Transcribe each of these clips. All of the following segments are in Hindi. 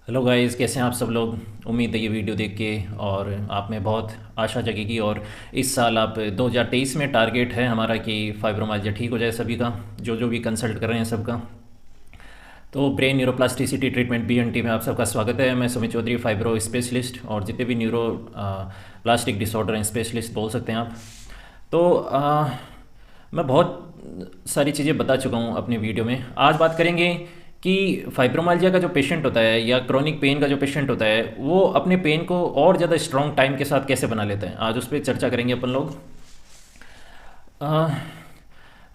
हेलो गाइस, कैसे हैं आप सब लोग। उम्मीद है ये वीडियो देख के और आप में बहुत आशा जगेगी और इस साल आप 2023 में टारगेट है हमारा कि फाइब्रोमाइल्जिया ठीक हो जाए सभी का, जो जो भी कंसल्ट कर रहे हैं सबका। तो ब्रेन न्यूरोप्लास्टिसिटी ट्रीटमेंट BNT में आप सबका स्वागत है। मैं सुमित चौधरी, फाइब्रो स्पेशलिस्ट और जितने भी न्यूरो प्लास्टिक डिसऑर्डर हैं स्पेशलिस्ट बोल सकते हैं आप। तो मैं बहुत सारी चीज़ें बता चुका हूँ अपने वीडियो में। आज बात करेंगे कि फाइब्रोमाइल्जिया का जो पेशेंट होता है या क्रोनिक पेन का जो पेशेंट होता है वो अपने पेन को और ज़्यादा स्ट्रॉन्ग टाइम के साथ कैसे बना लेते हैं। आज उस पर चर्चा करेंगे अपन लोग।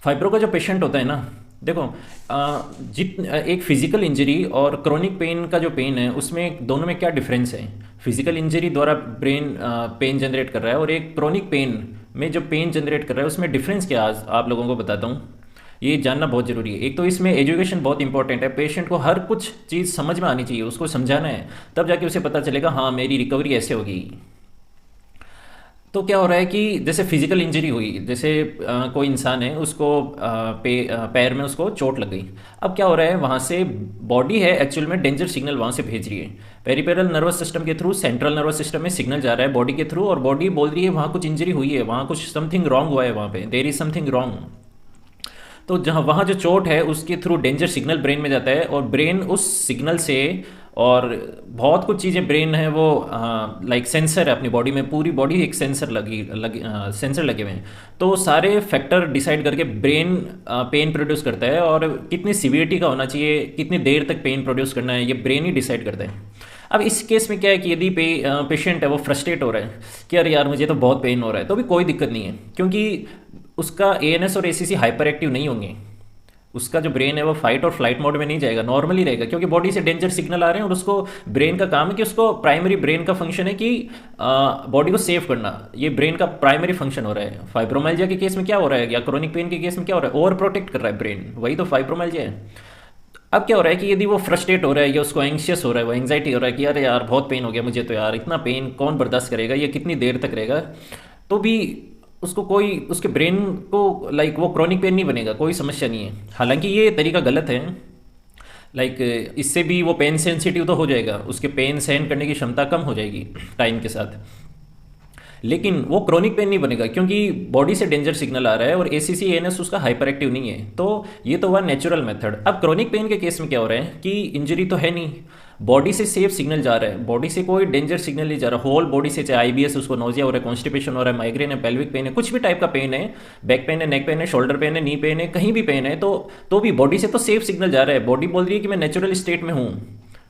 फाइब्रो का जो पेशेंट होता है ना, देखो, एक फिजिकल इंजरी और क्रोनिक पेन का जो पेन है उसमें दोनों में क्या डिफरेंस है। फिजिकल इंजरी द्वारा ब्रेन पेन जनरेट कर रहा है और एक क्रोनिक पेन में जो पेन जनरेट कर रहा है उसमें डिफरेंस क्या है आज आप लोगों को बताता हूँ। ये जानना बहुत ज़रूरी है। एक तो इसमें एजुकेशन बहुत इंपॉर्टेंट है। पेशेंट को हर कुछ चीज़ समझ में आनी चाहिए, उसको समझाना है, तब जाके उसे पता चलेगा हाँ मेरी रिकवरी ऐसे होगी। तो क्या हो रहा है कि जैसे फिजिकल इंजरी हुई, जैसे कोई इंसान है उसको पैर में उसको चोट लग गई। अब क्या हो रहा है, वहाँ से बॉडी है एक्चुअल में डेंजर सिग्नल वहाँ से भेज रही है। पेरिफेरल नर्वस सिस्टम के थ्रू सेंट्रल नर्वस सिस्टम में सिग्नल जा रहा है बॉडी के थ्रू, और बॉडी बोल रही है वहाँ कुछ इंजरी हुई है, वहाँ कुछ समथिंग रॉन्ग हुआ है, वहाँ पे देयर इज समथिंग रॉन्ग। तो जहाँ वहाँ जो चोट है उसके थ्रू डेंजर सिग्नल ब्रेन में जाता है और ब्रेन उस सिग्नल से, और बहुत कुछ चीज़ें ब्रेन है वो लाइक सेंसर है अपनी बॉडी में, पूरी बॉडी एक सेंसर सेंसर लगे हुए हैं। तो सारे फैक्टर डिसाइड करके ब्रेन पेन प्रोड्यूस करता है, और कितनी सीवियरिटी का होना चाहिए, कितनी देर तक पेन प्रोड्यूस करना है, ये ब्रेन ही डिसाइड करता है। अब इस केस में क्या है कि यदि पेशेंट है वो फ्रस्ट्रेट हो रहा है कि अरे यार मुझे तो बहुत पेन हो रहा है, तो भी कोई दिक्कत नहीं है, क्योंकि उसका ANS और ACC हाइपर एक्टिव नहीं होंगे। उसका जो ब्रेन है वो फाइट और फ्लाइट मोड में नहीं जाएगा, नॉर्मली रहेगा, क्योंकि बॉडी से डेंजर सिग्नल आ रहे हैं और उसको ब्रेन का काम है कि उसको, प्राइमरी ब्रेन का फंक्शन है कि बॉडी को सेव करना। ये ब्रेन का प्राइमरी फंक्शन हो रहा है। फाइब्रोमाइल्जिया के केस में क्या हो रहा है या क्रोनिक पेन के केस में क्या हो रहा है, ओवर प्रोटेक्ट कर रहा है ब्रेन, वही तो फाइब्रोमाइल्जिया है। अब क्या हो रहा है कि यदि वो फ्रस्ट्रेट हो रहा है या उसको एंग्शियस हो रहा है, वो एंग्जाइटी हो रहा है कि अरे यार बहुत पेन हो गया मुझे, तो यार इतना पेन कौन बर्दाश्त करेगा, ये कितनी देर तक रहेगा, तो भी उसको कोई, उसके ब्रेन को लाइक वो क्रोनिक पेन नहीं बनेगा, कोई समस्या नहीं है। हालांकि ये तरीका गलत है। लाइक इससे भी वो पेन सेंसिटिव तो हो जाएगा, उसके पेन सहन करने की क्षमता कम हो जाएगी टाइम के साथ, लेकिन वो क्रोनिक पेन नहीं बनेगा क्योंकि बॉडी से डेंजर सिग्नल आ रहा है और ACC ANS उसका हाइपर एक्टिव नहीं है। तो ये तो हुआ नेचुरल मेथड। अब क्रोनिक पेन के केस में क्या हो रहा है कि इंजरी तो है नहीं, बॉडी से सेफ सिग्नल जा रहा है, बॉडी से कोई डेंजर सिग्नल नहीं जा रहा, होल बॉडी से, चाहे IBS उसको नोजिया हो रहा है, कॉन्स्टिपेशन हो रहा है, माइग्रेन है, पेल्विक पेन है, कुछ भी टाइप का पेन है, बैक पेन है, नेक पेन है, शोल्डर पेन है, नी पेन है, कहीं भी पेन है, तो भी बॉडी से तो सेफ सिग्नल जा रहा है, बॉडी बोल रही है कि मैं नेचुरल स्टेट में हूँ,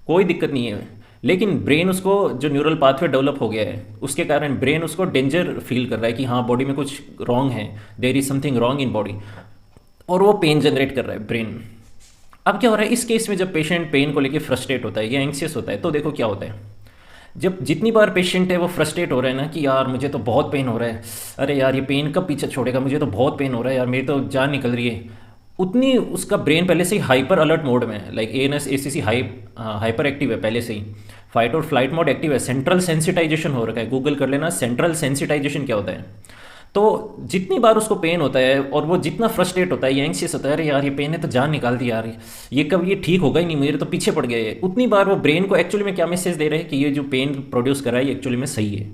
कोई दिक्कत नहीं है। लेकिन ब्रेन उसको, जो न्यूरल पाथवे डेवलप हो गया है उसके कारण ब्रेन उसको डेंजर फील कर रहा है कि हाँ बॉडी में कुछ रॉन्ग है, there is something wrong in body, और वो पेन जनरेट कर रहा है ब्रेन। अब क्या हो रहा है इस केस में, जब पेशेंट पेन को लेके फ्रस्ट्रेट होता है या एंग्सियस होता है, तो देखो क्या होता है। जब जितनी बार पेशेंट है वो फ्रस्ट्रेट हो रहा है ना कि यार मुझे तो बहुत पेन हो रहा है, अरे यार ये पेन कब पीछे छोड़ेगा, मुझे तो बहुत पेन हो रहा है यार, मेरी तो जान निकल रही है, उतनी उसका ब्रेन पहले से ही हाइपर अलर्ट मोड में है। Like ANS ACC hyper active है पहले से ही, फाइट और फ्लाइट मोड एक्टिव है, सेंट्रल सेंसिटाइजेशन हो रखा है, गूगल कर लेना सेंट्रल सेंसिटाइजेशन क्या होता है। तो जितनी बार उसको पेन होता है और वो जितना फ्रस्ट्रेट होता है या एंग्शियस होता है, अरे यार ये पेन है तो जान निकाल दी यार, ये कब ये ठीक होगा ही नहीं, मेरे तो पीछे पड़ गए है, उतनी बार वो ब्रेन को एक्चुअली में क्या मैसेज दे रहे हैं कि ये जो पेन प्रोड्यूस कर रहा है ये एक्चुअली में सही है।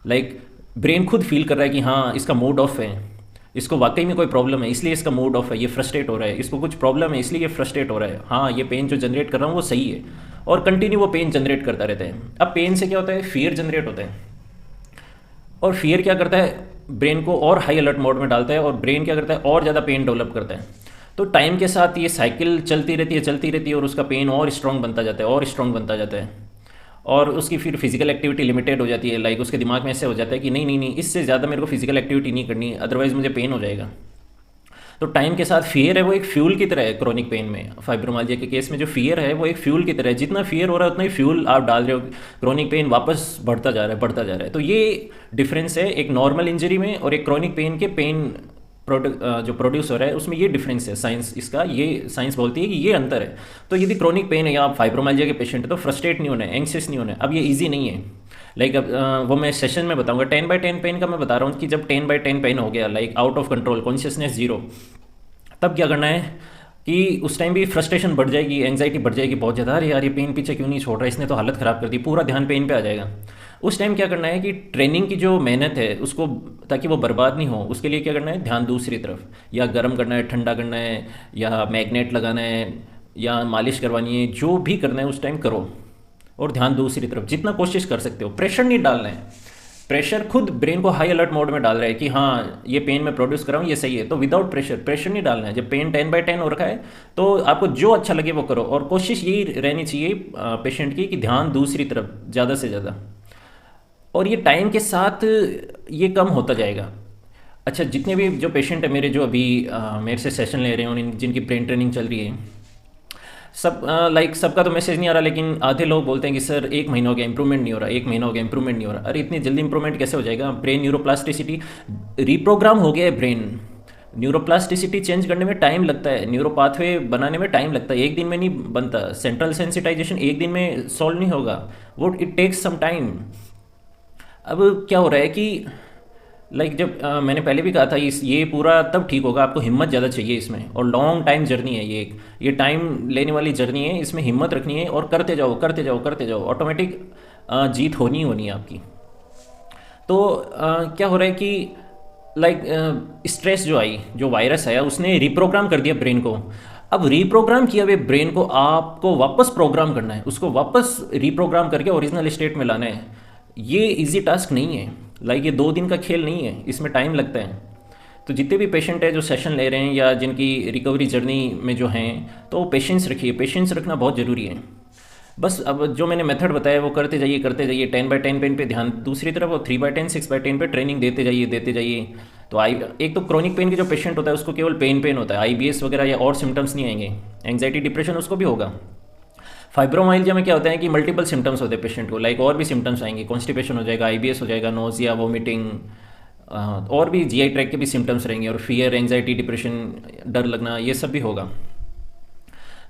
लाइक ब्रेन खुद फील कर रहा है कि हाँ इसका मूड ऑफ है, इसको वाकई में कोई प्रॉब्लम है इसलिए इसका मूड ऑफ है, ये फ्रस्ट्रेट हो रहा है, इसको कुछ प्रॉब्लम है इसलिए ये फ्रस्ट्रेट हो रहा है, हाँ ये पेन जो जनरेट कर रहा हूँ वो सही है, और कंटिन्यू वो पेन जनरेट करता रहता है। अब पेन से क्या होता है, फियर जनरेट होता है, और फियर क्या करता है, ब्रेन को और हाई अलर्ट मोड में डालता है, और ब्रेन क्या करता है और ज़्यादा पेन डेवलप करता है। तो टाइम के साथ ये साइकिल चलती रहती है चलती रहती है, और उसका पेन और स्ट्रॉन्ग बनता जाता है और स्ट्रॉन्ग बनता जाता है, और उसकी फिर फिजिकल एक्टिविटी लिमिटेड हो जाती है। लाइक उसके दिमाग में ऐसे हो जाता है कि नहीं नहीं नहीं, इससे ज़्यादा मेरे को फिजिकल एक्टिविटी नहीं करनी, अदरवाइज मुझे पेन हो जाएगा। तो टाइम के साथ फियर है वो एक फ्यूल की तरह है। क्रोनिक पेन में, फाइब्रोमाइल्जिया के केस में जो फियर है वो एक फ्यूल की तरह है, जितना फियर हो रहा है उतना ही फ्यूल आप डाल रहे हो, क्रोनिक पेन वापस बढ़ता जा रहा है बढ़ता जा रहा है। तो ये डिफरेंस है एक नॉर्मल इंजरी में और एक क्रोनिक पेन के पेन जो प्रोड्यूस हो रहा है उसमें, ये डिफरेंस है। साइंस इसका, ये साइंस बोलती है कि ये अंतर है। तो यदि क्रोनिक पेन है या आप फाइब्रोमाइल्जिया के पेशेंट है तो फ्रस्ट्रेट नहीं होना है, एंग्शियस नहीं होना है। अब ये ईजी नहीं है, लाइक अब वो मैं सेशन में बताऊंगा। 10/10 पेन का मैं बता रहा हूँ कि जब 10/10 पेन हो गया, like out of control, consciousness zero, तब क्या करना है कि उस टाइम भी फ्रस्ट्रेशन बढ़ जाएगी, एंग्जाइटी बढ़ जाएगी बहुत ज़्यादा, अरे यार ये पेन पीछे क्यों नहीं छोड़ रहा, इसने तो हालत ख़राब कर दी, पूरा ध्यान पेन पे आ जाएगा। उस टाइम क्या करना है कि ट्रेनिंग की जो मेहनत है उसको, ताकि वो बर्बाद नहीं हो, उसके लिए क्या करना है, ध्यान दूसरी तरफ, या गर्म करना है, ठंडा करना है, या मैग्नेट लगाना है, या मालिश करवानी है, जो भी करना है उस टाइम करो, और ध्यान दूसरी तरफ जितना कोशिश कर सकते हो। प्रेशर नहीं डालना है, प्रेशर खुद ब्रेन को हाई अलर्ट मोड में डाल रहा है कि हाँ ये पेन मैं प्रोड्यूस कर रहा हूँ, ये सही है, तो विदाउट प्रेशर, प्रेशर नहीं डालना है। जब पेन 10/10 हो रखा है तो आपको जो अच्छा लगे वो करो, और कोशिश यही रहनी चाहिए पेशेंट की कि ध्यान दूसरी तरफ ज़्यादा से ज़्यादा, और ये टाइम के साथ ये कम होता जाएगा। अच्छा, जितने भी जो पेशेंट है मेरे, जो अभी मेरे से सेशन ले रहे हैं और जिनकी ब्रेन ट्रेनिंग चल रही है, सब लाइक सबका तो मैसेज नहीं आ रहा, लेकिन आधे लोग बोलते हैं कि सर 1 महीना हो गया इंप्रूवमेंट नहीं हो रहा, 1 महीना हो गया इंप्रूवमेंट नहीं हो रहा। अरे इतनी जल्दी इंप्रूवमेंट कैसे हो जाएगा? ब्रेन न्यूरोप्लास्टिसिटी रिप्रोग्राम हो गया है ब्रेन। न्यूरोप्लास्टिसिटी चेंज करने में टाइम लगता है, न्यूरो पाथवे बनाने में टाइम लगता है, एक दिन में नहीं बनता। सेंट्रल सेंसिटाइजेशन एक दिन में सॉल्व नहीं होगा, वो इट टेक्स सम टाइम। अब क्या हो रहा है कि जब मैंने पहले भी कहा था, इस ये पूरा तब ठीक होगा, आपको हिम्मत ज़्यादा चाहिए इसमें, और लॉन्ग टाइम जर्नी है ये टाइम लेने वाली जर्नी है, इसमें हिम्मत रखनी है, और करते जाओ करते जाओ करते जाओ, ऑटोमेटिक जीत होनी होनी है आपकी। तो क्या हो रहा है कि स्ट्रेस जो आई, जो वायरस आया, उसने रिप्रोग्राम कर दिया ब्रेन को। अब रिप्रोग्राम किया हुए ब्रेन को आपको वापस प्रोग्राम करना है, उसको वापस रिप्रोग्राम करके ओरिजिनल स्टेट में लाना है। ये इजी टास्क नहीं है, ये 2 दिन का खेल नहीं है, इसमें टाइम लगता है। तो जितने भी पेशेंट हैं जो सेशन ले रहे हैं या जिनकी रिकवरी जर्नी में जो हैं, तो पेशेंस रखिए, पेशेंस रखना बहुत ज़रूरी है। बस अब जो मैंने मेथड बताया वो करते जाइए करते जाइए, 10/10 पेन पे ध्यान दूसरी तरफ, और 3/10 6/10 पे ट्रेनिंग देते जाइए देते जाइए। तो एक तो क्रॉनिक पेन के जो पेशेंट होता है उसको केवल पेन होता है, आईबीएस वगैरह या और सिम्टम्स नहीं आएंगे। एंग्जाइटी डिप्रेशन उसको भी होगा। फाइब्रोमाइल्जिया में क्या होता है कि मल्टीपल सिम्टम्स होते हैं पेशेंट को, और भी सिम्टम्स आएंगे, कॉन्स्टिपेशन हो जाएगा, आईबीएस हो जाएगा, नोजिया, वोमिटिंग, और भी जीआई ट्रैक के भी सिम्टम्स रहेंगे, और फियर, एंग्जाइटी, डिप्रेशन, डर लगना, ये सब भी होगा।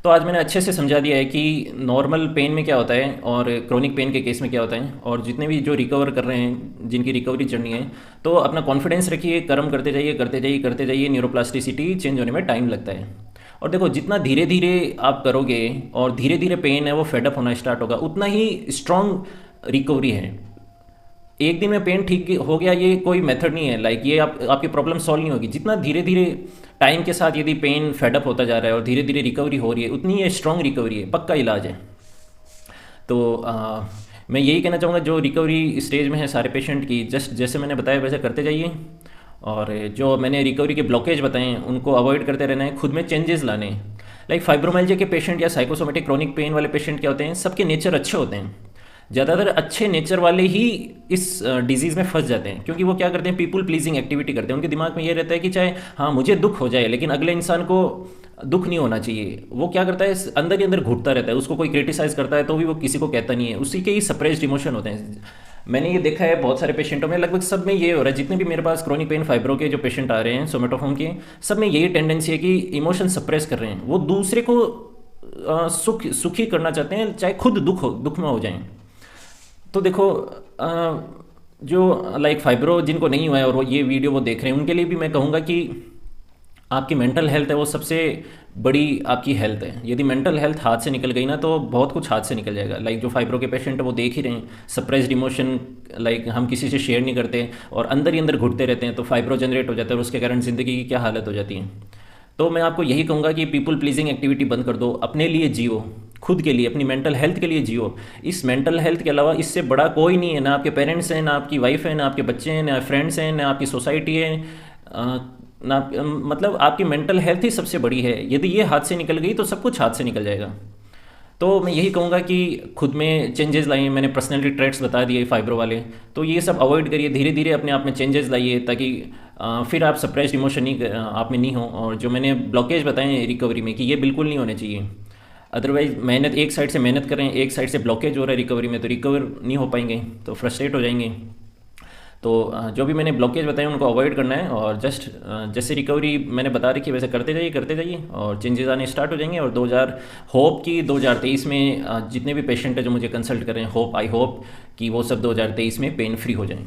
तो आज मैंने अच्छे से समझा दिया है कि नॉर्मल पेन में क्या होता है और क्रोनिक पेन के केस में क्या होता है, और जितने भी जो रिकवर कर रहे हैं, जिनकी रिकवरी जर्नी है, तो अपना कॉन्फिडेंस रखिए, कर्म करते जाइए करते जाइए करते जाइए। न्यूरोप्लास्टिसिटी चेंज होने में टाइम लगता है। और देखो, जितना धीरे धीरे आप करोगे और धीरे धीरे पेन है वो फेडअप होना स्टार्ट होगा, उतना ही स्ट्रॉन्ग रिकवरी है। एक दिन में पेन ठीक हो गया ये कोई मेथड नहीं है, ये आपकी प्रॉब्लम सॉल्व नहीं होगी। जितना धीरे धीरे टाइम के साथ यदि पेन फेडअप होता जा रहा है और धीरे धीरे रिकवरी हो रही है, उतनी ये स्ट्रॉन्ग रिकवरी है, पक्का इलाज है। तो मैं यही कहना चाहूँगा, जो रिकवरी स्टेज में है सारे पेशेंट की, जस्ट जैसे मैंने बताया वैसे करते जाइए, और जो मैंने रिकवरी के ब्लॉकेज बताए हैं उनको अवॉइड करते रहना है, खुद में चेंजेस लाने हैं। फाइब्रोमाइल्जिया के पेशेंट या साइकोसोमेटिक क्रॉनिक पेन वाले पेशेंट क्या होते हैं, सबके नेचर अच्छे होते हैं। ज़्यादातर अच्छे नेचर वाले ही इस डिजीज़ में फंस जाते हैं, क्योंकि वो क्या करते हैं, पीपल प्लीजिंग एक्टिविटी करते हैं। उनके दिमाग में ये रहता है कि चाहे हाँ मुझे दुख हो जाए लेकिन अगले इंसान को दुख नहीं होना चाहिए। वो क्या करता है, अंदर ही अंदर घुटता रहता है, उसको कोई क्रिटिसाइज़ करता है तो भी वो किसी को कहता नहीं है, उसी के ही सप्रेस्ड इमोशन होते हैं। मैंने ये देखा है बहुत सारे पेशेंटों में, लगभग सब में ये हो रहा है। जितने भी मेरे पास क्रॉनिक पेन फाइब्रो के जो पेशेंट आ रहे हैं सोमेटोफोम के, सब में यही टेंडेंसी है कि इमोशन सप्रेस कर रहे हैं। वो दूसरे को सुखी करना चाहते हैं, चाहे खुद दुख में हो जाएं। तो देखो, जो फाइब्रो जिनको नहीं हुआ है और वो ये वीडियो वो देख रहे हैं, उनके लिए भी मैं कहूँगा कि आपकी मेंटल हेल्थ है वो सबसे बड़ी आपकी हेल्थ है। यदि मेंटल हेल्थ हाथ से निकल गई ना, तो बहुत कुछ हाथ से निकल जाएगा। जो फाइब्रो के पेशेंट है वो देख ही रहे हैं, सप्रेस्ड इमोशन, हम किसी से शेयर नहीं करते और अंदर ही अंदर घुटते रहते हैं, तो फाइब्रो जनरेट हो जाता है और उसके कारण ज़िंदगी की क्या हालत हो जाती है। तो मैं आपको यही कहूँगा कि पीपल प्लीजिंग एक्टिविटी बंद कर दो, अपने लिए जियो, खुद के लिए, अपनी मेंटल हेल्थ के लिए जियो। इस मेंटल हेल्थ के अलावा इससे बड़ा कोई नहीं है, ना आपके पेरेंट्स हैं, ना आपकी वाइफ है, ना आपके बच्चे हैं, ना फ्रेंड्स हैं, ना आपकी सोसाइटी है, ना मतलब आपकी मेंटल हेल्थ ही सबसे बड़ी है। यदि ये हाथ से निकल गई तो सब कुछ हाथ से निकल जाएगा। तो मैं यही कहूँगा कि खुद में चेंजेस लाइए। मैंने पर्सनैलिटी ट्रेट्स बता दिए फाइब्रो वाले, तो ये सब अवॉइड करिए, धीरे धीरे अपने आप में चेंजेस लाइए, ताकि फिर आप सप्रेस्ड इमोशन नहीं आप में नहीं हो। और जो मैंने ब्लॉकेज बताए रिकवरी में कि ये बिल्कुल नहीं होने चाहिए, अदरवाइज मेहनत एक साइड से मेहनत करें, एक साइड से ब्लॉकेज हो रहा है रिकवरी में, तो रिकवर नहीं हो पाएंगे, तो फ्रस्ट्रेट हो जाएंगे। तो जो भी मैंने ब्लॉकेज बताए उनको अवॉइड करना है, और जस्ट जैसे रिकवरी मैंने बता रखी वैसे करते जाइए और चेंजेस आने स्टार्ट हो जाएंगे। और 2023 में जितने भी पेशेंट हैं जो मुझे कंसल्ट कर रहे हैं, आई होप कि वो सब 2023 में पेन फ्री हो जाएं।